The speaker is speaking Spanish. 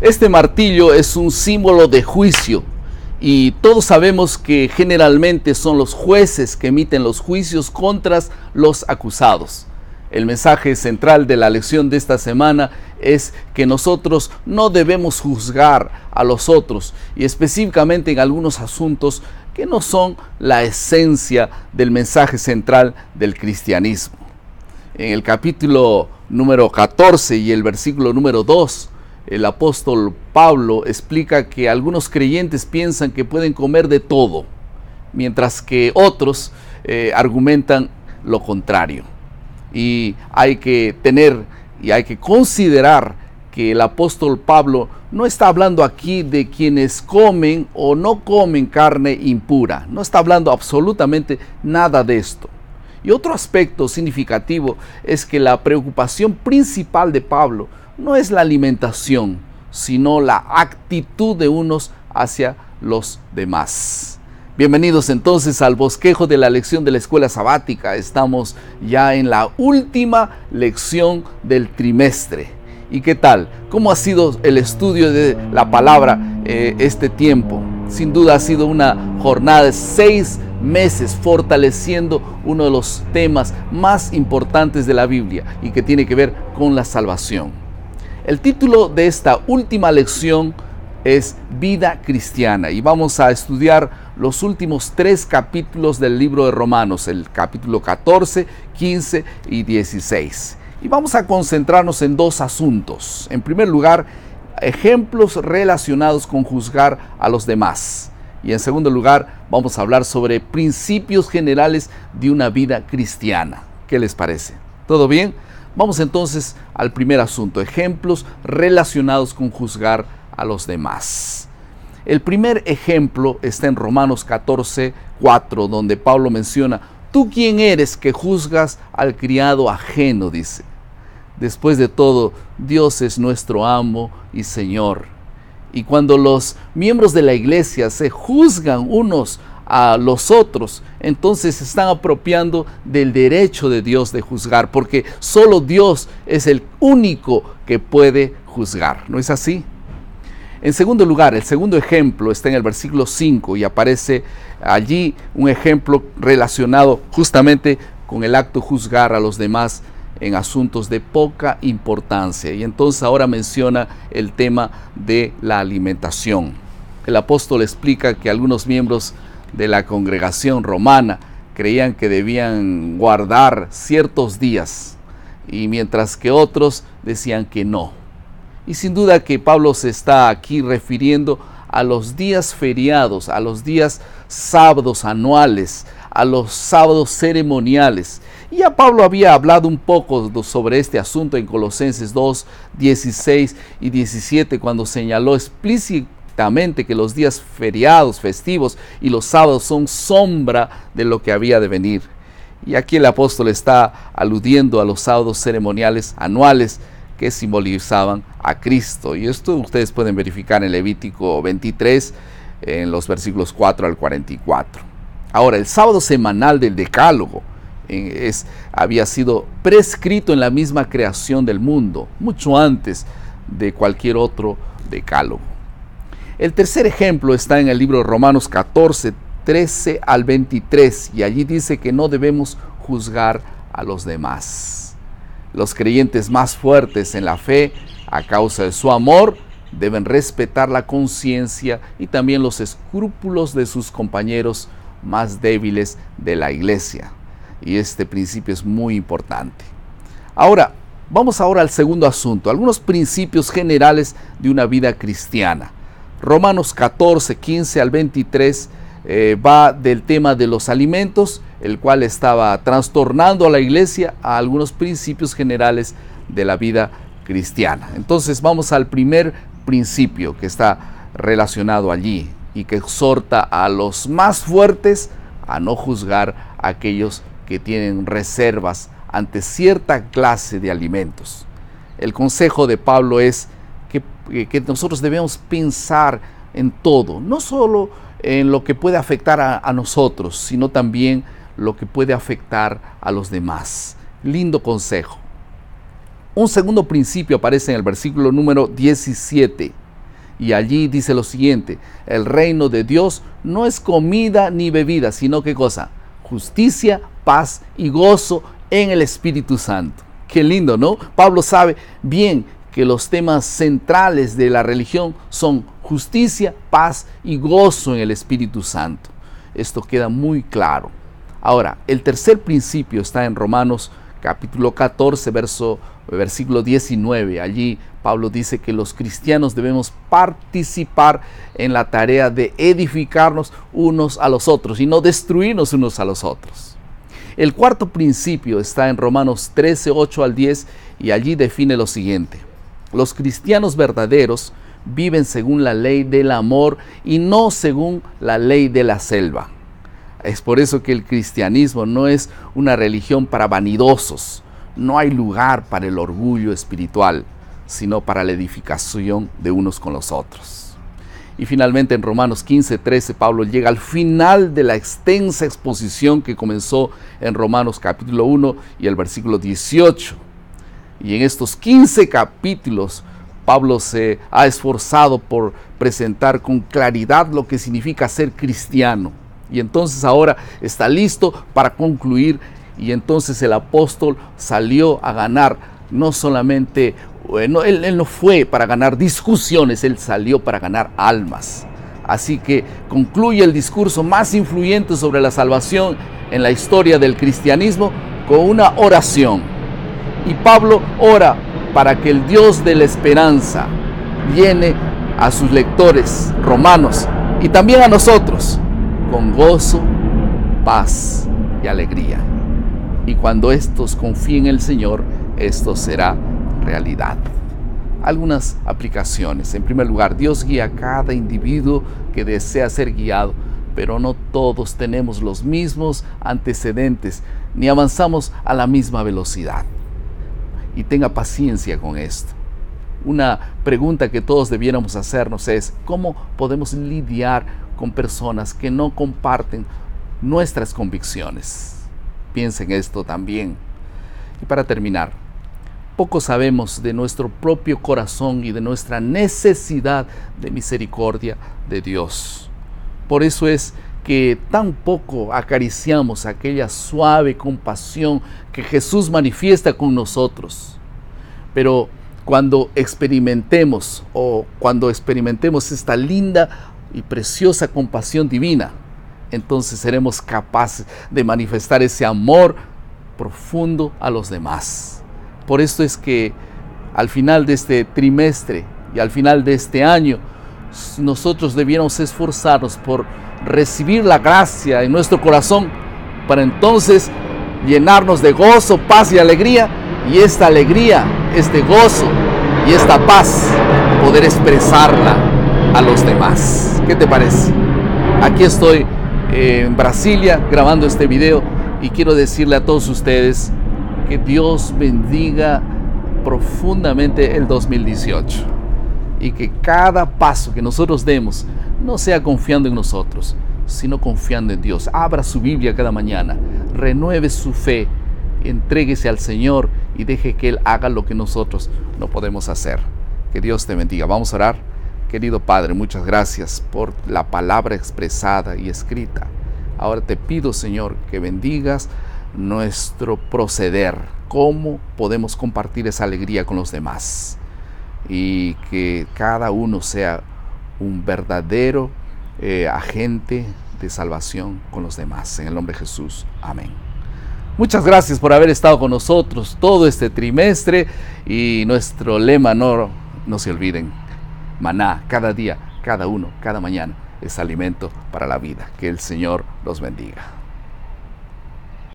Este martillo es un símbolo de juicio y todos sabemos que generalmente son los jueces que emiten los juicios contra los acusados. El mensaje central de la lección de esta semana es que nosotros no debemos juzgar a los otros y específicamente en algunos asuntos que no son la esencia del mensaje central del cristianismo. En el capítulo número 14 y el versículo número 2, el apóstol Pablo explica que algunos creyentes piensan que pueden comer de todo, mientras que otros argumentan lo contrario. Y hay que considerar que el apóstol Pablo no está hablando aquí de quienes comen o no comen carne impura. No está hablando absolutamente nada de esto. Y otro aspecto significativo es que la preocupación principal de Pablo no es la alimentación, sino la actitud de unos hacia los demás. Bienvenidos entonces al bosquejo de la lección de la escuela sabática. Estamos ya en la última lección del trimestre. ¿Y qué tal? ¿Cómo ha sido el estudio de la palabra este tiempo? Sin duda ha sido una jornada de 6 meses fortaleciendo uno de los temas más importantes de la Biblia y que tiene que ver con la salvación. El título de esta última lección es Vida Cristiana y vamos a estudiar los últimos 3 capítulos del libro de Romanos, el capítulo 14, 15 y 16. Y vamos a concentrarnos en 2 asuntos. En primer lugar, ejemplos relacionados con juzgar a los demás. Y en segundo lugar, vamos a hablar sobre principios generales de una vida cristiana. ¿Qué les parece? ¿Todo bien? Vamos entonces al primer asunto, ejemplos relacionados con juzgar a los demás. El primer ejemplo está en Romanos 14, 4, donde Pablo menciona: ¿tú quién eres que juzgas al criado ajeno? Dice. Después de todo, Dios es nuestro amo y Señor. Y cuando los miembros de la iglesia se juzgan unos a los otros, entonces se están apropiando del derecho de Dios de juzgar, porque solo Dios es el único que puede juzgar. ¿No es así? En segundo lugar, el segundo ejemplo está en el versículo 5 y aparece allí un ejemplo relacionado justamente con el acto de juzgar a los demás en asuntos de poca importancia. Y entonces ahora menciona el tema de la alimentación. El apóstol explica que algunos miembros de la congregación romana creían que debían guardar ciertos días, y mientras que otros decían que no. Y sin duda que Pablo se está aquí refiriendo a los días feriados, a los días sábados anuales, a los sábados ceremoniales. Y ya Pablo había hablado un poco sobre este asunto en Colosenses 2, 16 y 17, cuando señaló explícitamente que los días feriados, festivos y los sábados son sombra de lo que había de venir. Y aquí el apóstol está aludiendo a los sábados ceremoniales anuales que simbolizaban a Cristo. Y esto ustedes pueden verificar en Levítico 23, en los versículos 4 al 44. Ahora, el sábado semanal del Decálogo había sido prescrito en la misma creación del mundo, mucho antes de cualquier otro decálogo. El tercer ejemplo está en el libro de Romanos 14, 13 al 23, y allí dice que no debemos juzgar a los demás. Los creyentes más fuertes en la fe, a causa de su amor, deben respetar la conciencia y también los escrúpulos de sus compañeros más débiles de la iglesia. Y este principio es muy importante. Ahora, vamos al segundo asunto, algunos principios generales de una vida cristiana. Romanos 14, 15 al 23 va del tema de los alimentos, el cual estaba trastornando a la iglesia a algunos principios generales de la vida cristiana. Entonces vamos al primer principio que está relacionado allí y que exhorta a los más fuertes a no juzgar a aquellos que tienen reservas ante cierta clase de alimentos. El consejo de Pablo es que nosotros debemos pensar en todo, no solo en lo que puede afectar a nosotros, sino también lo que puede afectar a los demás. Lindo consejo. Un segundo principio aparece en el versículo número 17 Y allí dice lo siguiente: el reino de Dios no es comida ni bebida, sino ¿qué cosa? Justicia, paz y gozo en el Espíritu Santo. Qué lindo, ¿no? Pablo sabe bien que los temas centrales de la religión son justicia, paz y gozo en el Espíritu Santo. Esto queda muy claro. Ahora, el tercer principio está en Romanos capítulo 14, versículo 19. Allí Pablo dice que los cristianos debemos participar en la tarea de edificarnos unos a los otros y no destruirnos unos a los otros. El cuarto principio está en Romanos 13, 8 al 10, y allí define lo siguiente: los cristianos verdaderos viven según la ley del amor y no según la ley de la selva. Es por eso que el cristianismo no es una religión para vanidosos. No hay lugar para el orgullo espiritual, sino para la edificación de unos con los otros. Y finalmente en Romanos 15, 13, Pablo llega al final de la extensa exposición que comenzó en Romanos capítulo 1 y el versículo 18. Y en estos 15 capítulos, Pablo se ha esforzado por presentar con claridad lo que significa ser cristiano. Y entonces ahora está listo para concluir, y entonces el apóstol salió a ganar, no solamente, él no fue para ganar discusiones, él salió para ganar almas. Así que concluye el discurso más influyente sobre la salvación en la historia del cristianismo con una oración. Y Pablo ora para que el Dios de la esperanza llene a sus lectores romanos y también a nosotros con gozo, paz y alegría. Y cuando estos confíen en el Señor, esto será realidad. Algunas aplicaciones. En primer lugar, Dios guía a cada individuo que desea ser guiado, pero no todos tenemos los mismos antecedentes, ni avanzamos a la misma velocidad. Y tenga paciencia con esto. Una pregunta que todos debiéramos hacernos es: ¿cómo podemos lidiar con personas que no comparten nuestras convicciones? Piensa en esto también. Y para terminar, poco sabemos de nuestro propio corazón y de nuestra necesidad de misericordia de Dios. Por eso es que tan poco acariciamos aquella suave compasión que Jesús manifiesta con nosotros. Pero cuando experimentemos esta linda y preciosa compasión divina, entonces seremos capaces de manifestar ese amor profundo a los demás. Por esto es que al final de este trimestre y al final de este año, nosotros debiéramos esforzarnos por recibir la gracia en nuestro corazón, para entonces llenarnos de gozo, paz y alegría, y esta alegría, este gozo y esta paz, poder expresarla a los demás. ¿Qué te parece? Aquí estoy en Brasilia grabando este video, y quiero decirle a todos ustedes que Dios bendiga profundamente el 2018, y que cada paso que nosotros demos no sea confiando en nosotros, sino confiando en Dios. Abra su Biblia cada mañana, renueve su fe, entréguese al Señor y deje que Él haga lo que nosotros no podemos hacer. Que Dios te bendiga. Vamos a orar. Querido Padre, muchas gracias por la palabra expresada y escrita. Ahora te pido, Señor, que bendigas nuestro proceder, cómo podemos compartir esa alegría con los demás, y que cada uno sea un verdadero agente de salvación con los demás. En el nombre de Jesús. Amén. Muchas gracias por haber estado con nosotros todo este trimestre, y nuestro lema, no se olviden: maná, cada día, cada uno, cada mañana es alimento para la vida. Que el Señor los bendiga.